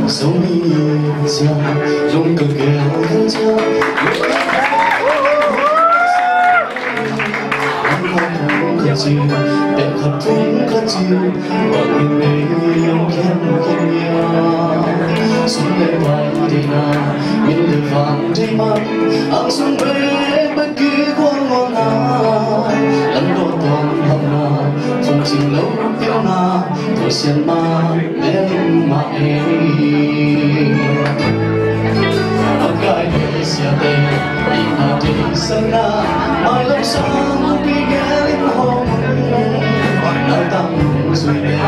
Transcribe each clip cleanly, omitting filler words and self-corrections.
Dẫu nhiên rằng dùng cực kéo thân trao anh không muốn thật chiều đẹp thật thúng thật chiều và nhìn đây yêu khen nhau xuống đây ngoài đi nào nhìn đời vàng trên mắt ăn xuống bê bất kỳ quan ngon nào lắm đôi toàn hầm nào phong trình lâu tiêu nào thôi xiên ma mẹ mà em gái người xia tê đi mà đi sân na mai lâu sáng đi ghé lên hông nói tâm rồi đêm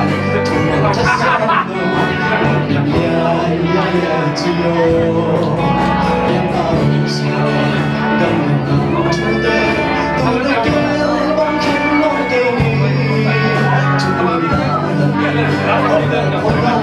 thu bằng chất sáng đồ nhịp ya chiều em ta xia tê gần gần chú tê tôi đã kêu bóng khinh nông tê chú lên ta gần tôi đã không ai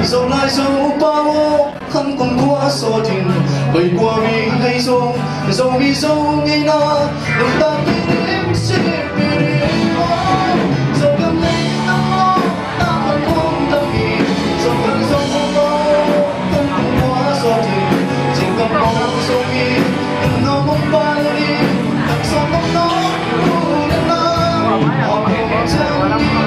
dẫu lại dẫu bao khăn cùng qua so tình bởi qua mi hay dẫu mi dẫu ngày nào lòng ta biết em sẽ về dẫu cầm lấy nắng mơ ta vẫn không tâm ý dẫu cần dẫu bao khăn cùng qua so tình chỉ cần mong dẫu mi đừng ngờ mong ba đi đằng sau mong nó đủ đến nào họ không chẳng đi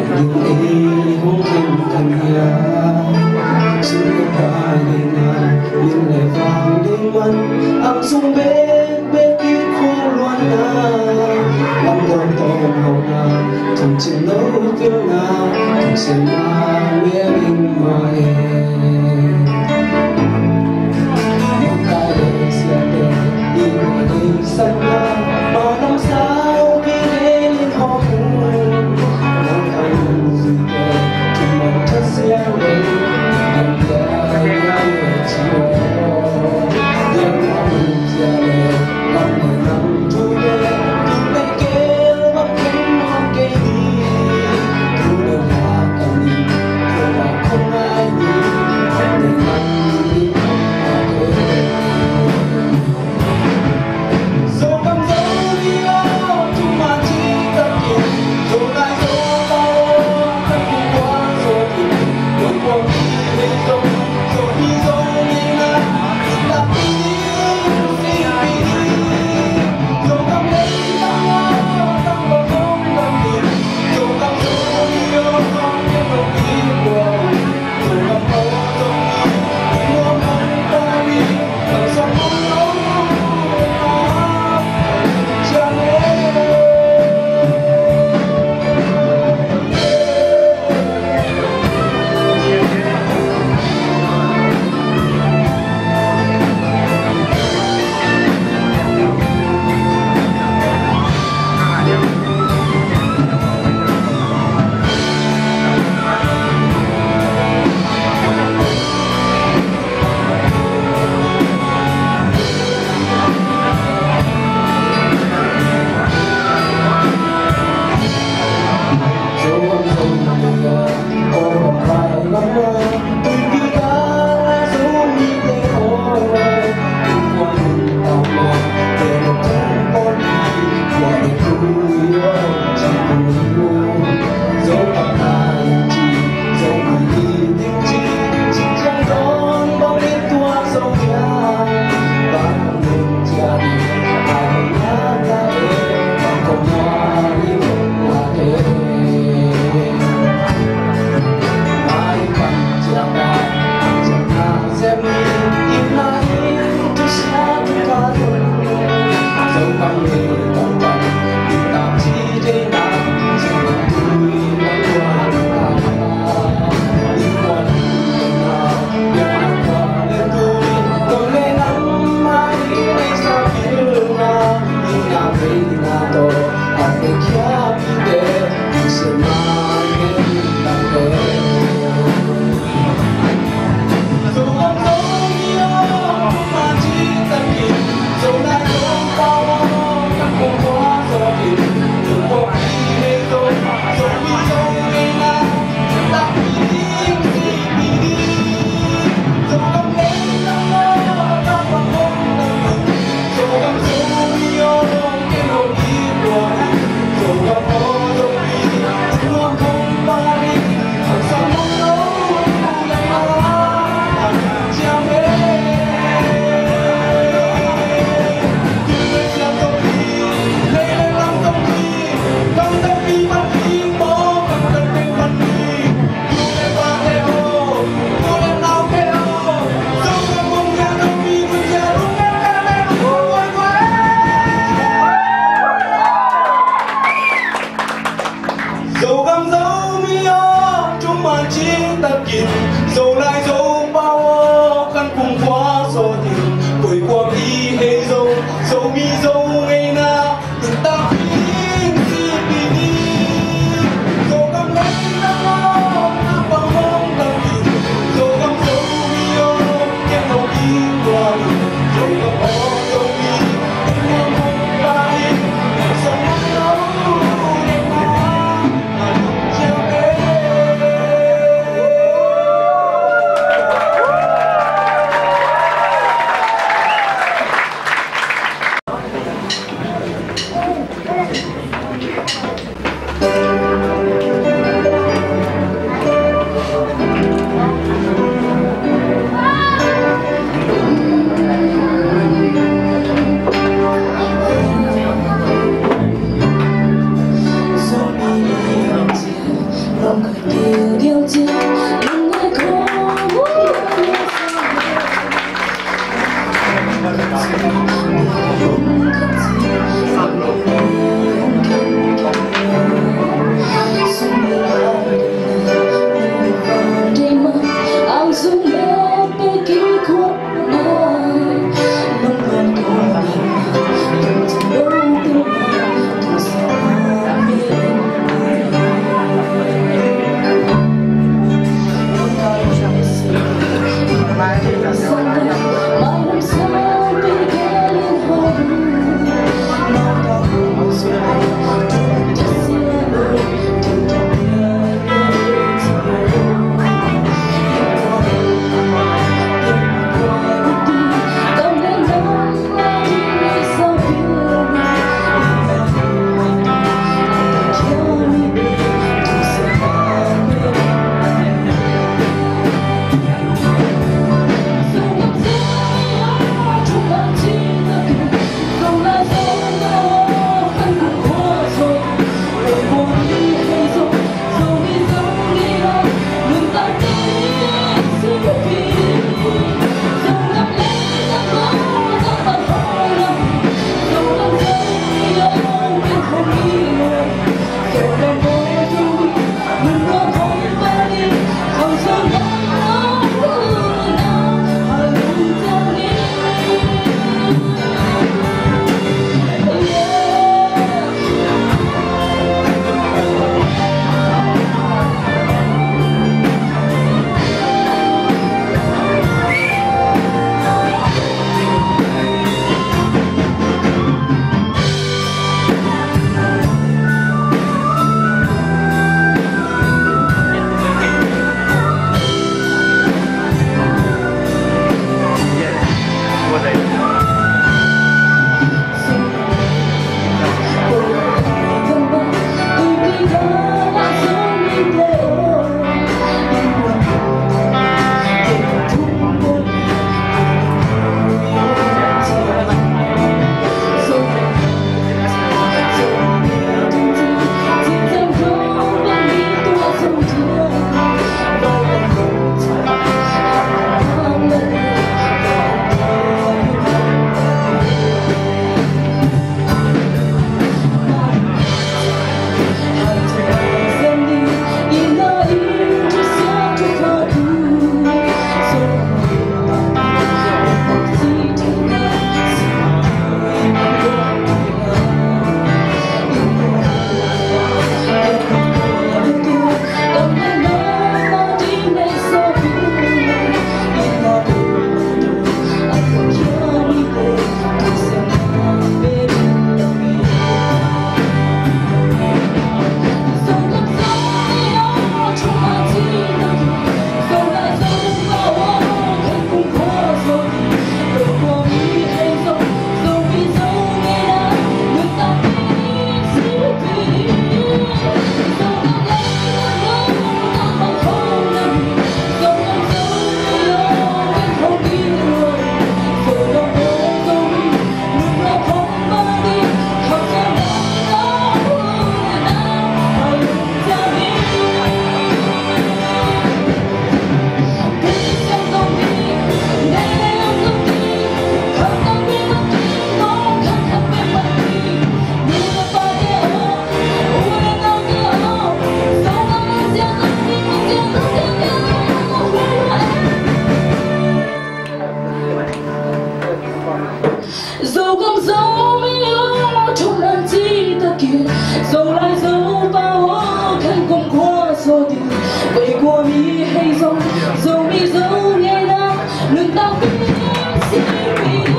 những ý hôn thân thân nhà xưa ta nhìn ngàn những ngày vàng đêm ăn ấm sung bên bên kia khu loan na băng đom đom hồng na thùng chim nấu phiêu na thùng xem na mía bình mai một tay để xe để đi đi sân na mà năm sao khi đến họ cùng năm anh gì kể chúng mình thật xe lên đêm dài ngày chiều đêm năm giờ lên năm ngày năm trôi về những ngày kia bắc kinh mong cây đi thu đều là cầm nhìn thu là không ai nhìn để năm đi dẫu cắm dấu đi đâu chúng mà chỉ cần nhìn rồi lại dẫu bao tất cả quá rồi thì đừng còn đi về không rồi đi rồi đi là đã đi dẫu cắm lấy nhau cắm vào không làm gì dẫu cắm dấu đi đâu không biết đâu đi buồn dẫu cắm bao dẫu đi mua không ta đi làm sao không nấu chẳng em lòng cười tiêu điều chi nhưng ai có muốn dẫu gom dấu mấy ước trong đàn chi ta kia, dẫu lại dẫu bao khăn cùng qua rồi thì vậy qua mi hay dẫu dẫu mi dẫu nghe nào đừng tao biết xin mi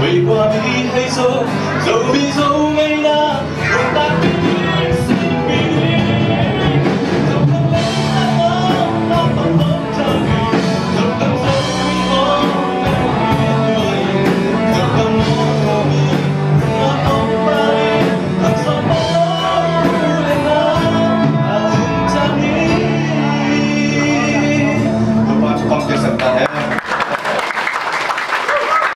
Vì qua đi hay dẫu vì dẫu ngày